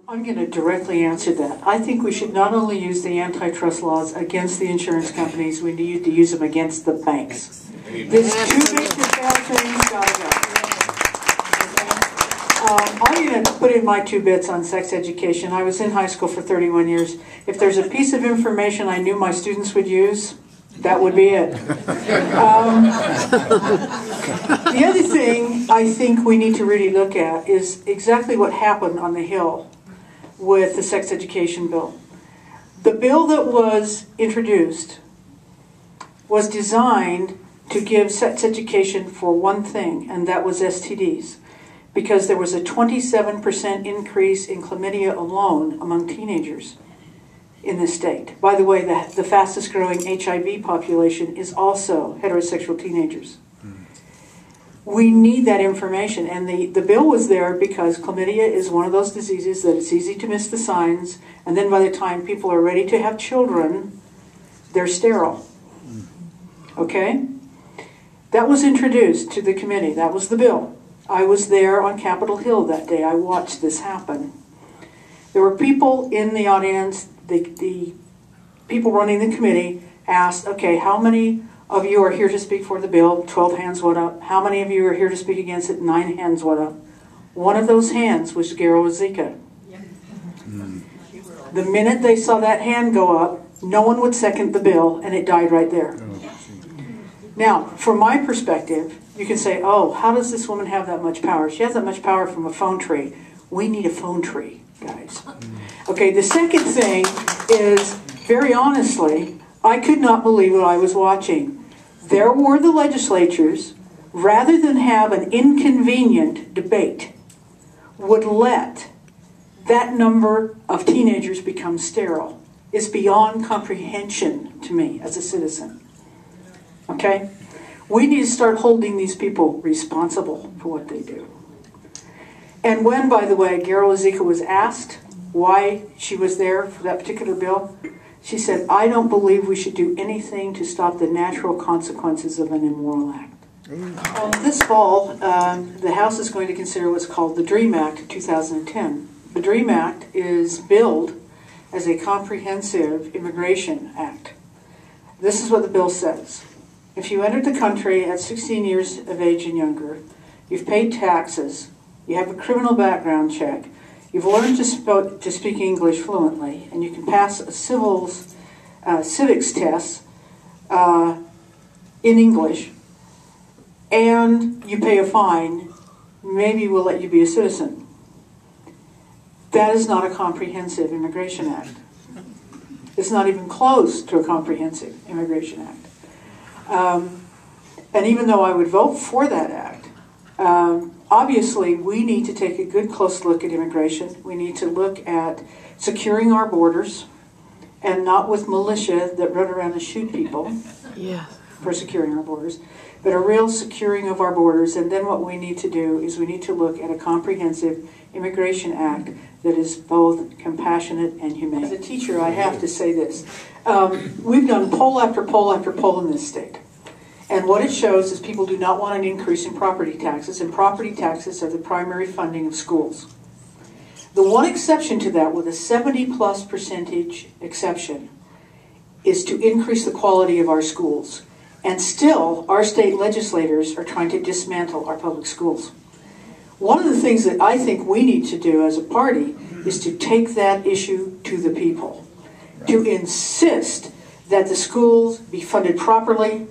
I'm going to directly answer that. I think we should not only use the antitrust laws against the insurance companies, we need to use them against the banks. This too big to fail thing's got to go. I'm going to put in my 2 bits on sex education. I was in high school for 31 years. If there's a piece of information I knew my students would use, that would be it. The other thing I think we need to really look at is exactly what happened on the Hill with the sex education bill. The bill that was introduced was designed to give sex education for one thing, and that was STDs, because there was a 27% increase in chlamydia alone among teenagers in this state. By the way, the fastest growing HIV population is also heterosexual teenagers. We need that information, and the bill was there because chlamydia is one of those diseases that it's easy to miss the signs, and then by the time people are ready to have children, they're sterile. Okay? That was introduced to the committee. That was the bill. I was there on Capitol Hill that day. I watched this happen. There were people in the audience. The people running the committee asked, okay, how many of you are here to speak for the bill? 12 hands went up. How many of you are here to speak against it? 9 hands went up. One of those hands was Garo Azika. The minute they saw that hand go up, no one would second the bill, and it died right there. Now, from my perspective, you can say, oh, how does this woman have that much power? She has that much power from a phone tree. We need a phone tree, guys. Okay, the second thing is, very honestly, I could not believe what I was watching. There were the legislatures, rather than have an inconvenient debate, would let that number of teenagers become sterile. It's beyond comprehension to me as a citizen. Okay? We need to start holding these people responsible for what they do. And when, by the way, Garo Azika was asked why she was there for that particular bill, she said, I don't believe we should do anything to stop the natural consequences of an immoral act. This fall, the House is going to consider what's called the DREAM Act of 2010. The DREAM Act is billed as a comprehensive immigration act. This is what the bill says. If you entered the country at 16 years of age and younger, you've paid taxes, you have a criminal background check, you've learned to speak English fluently, and you can pass a civics test in English, and you pay a fine, maybe we'll let you be a citizen. That is not a comprehensive immigration act. It's not even close to a comprehensive immigration act. And even though I would vote for that act, obviously we need to take a good close look at immigration. We need to look at securing our borders, and not with militia that run around and shoot people for securing our borders, but a real securing of our borders. And then what we need to do is we need to look at a comprehensive immigration act that is both compassionate and humane. As a teacher, I have to say this. We've done poll after poll after poll in this state. And what it shows is people do not want an increase in property taxes, and property taxes are the primary funding of schools. The one exception to that, with a 70+% exception, is to increase the quality of our schools. And still, our state legislators are trying to dismantle our public schools. One of the things that I think we need to do as a party is to take that issue to the people, to insist that the schools be funded properly,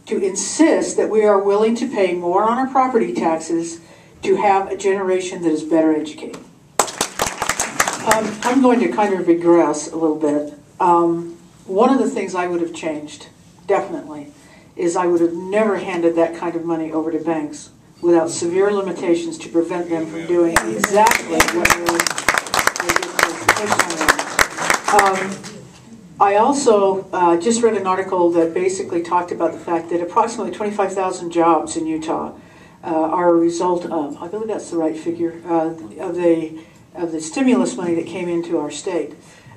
to insist that we are willing to pay more on our property taxes to have a generation that is better educated. I'm going to kind of regress a little bit. One of the things I would have changed, definitely, is I would have never handed that kind of money over to banks without severe limitations to prevent them from doing exactly what they're I also just read an article that basically talked about the fact that approximately 25,000 jobs in Utah are a result of, I believe that's the right figure, of the stimulus money that came into our state.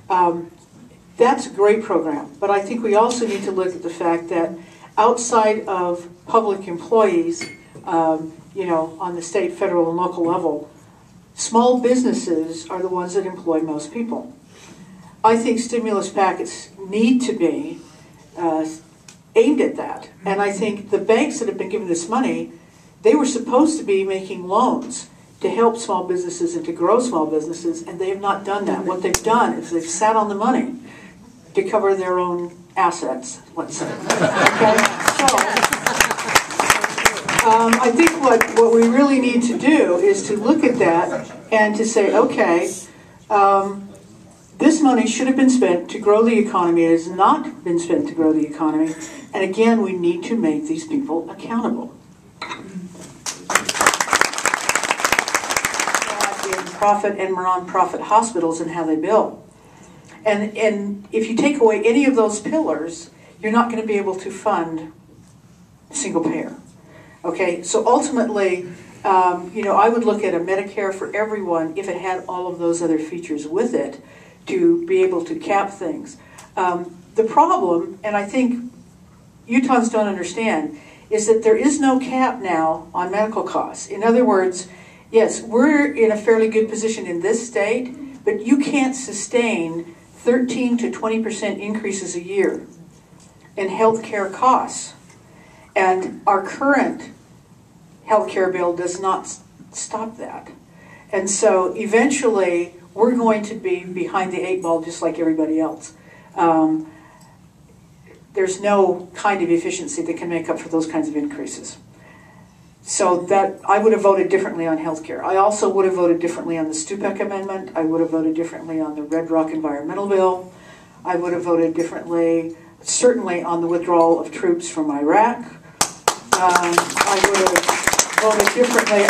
That's a great program, but I think we also need to look at the fact that outside of public employees, you know, on the state, federal, and local level, small businesses are the ones that employ most people. I think stimulus packets need to be aimed at that. And I think the banks that have been given this money, they were supposed to be making loans to help small businesses and to grow small businesses, and they have not done that. What they've done is they've sat on the money to cover their own assets, let's say. Okay? So, I think what we really need to do is to look at that and to say, okay, this money should have been spent to grow the economy. It has not been spent to grow the economy. And again, we need to make these people accountable. Profit and non-profit hospitals and how they bill. And if you take away any of those pillars, you're not going to be able to fund single payer. Okay, so ultimately, I would look at a Medicare for everyone if it had all of those other features with it to be able to cap things. The problem, and I think Utahns don't understand, is that there is no cap now on medical costs. In other words, yes, we're in a fairly good position in this state, but you can't sustain 13 to 20% increases a year in healthcare costs. And our current healthcare bill does not stop that. And so eventually, we're going to be behind the 8 ball just like everybody else. There's no kind of efficiency that can make up for those kinds of increases. So that I would have voted differently on healthcare. I also would have voted differently on the Stupak Amendment. I would have voted differently on the Red Rock Environmental Bill. I would have voted differently, certainly on the withdrawal of troops from Iraq. I would have voted differently.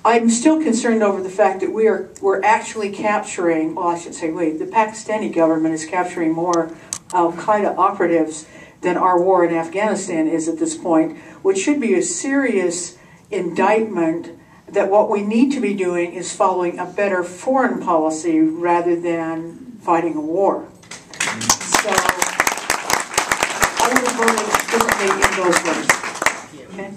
I'm still concerned over the fact that we're actually capturing, well, I should say, wait, the Pakistani government is capturing more Al-Qaeda operatives than our war in Afghanistan is at this point, which should be a serious indictment that what we need to be doing is following a better foreign policy rather than fighting a war. So I would have voted differently in those ways. Okay?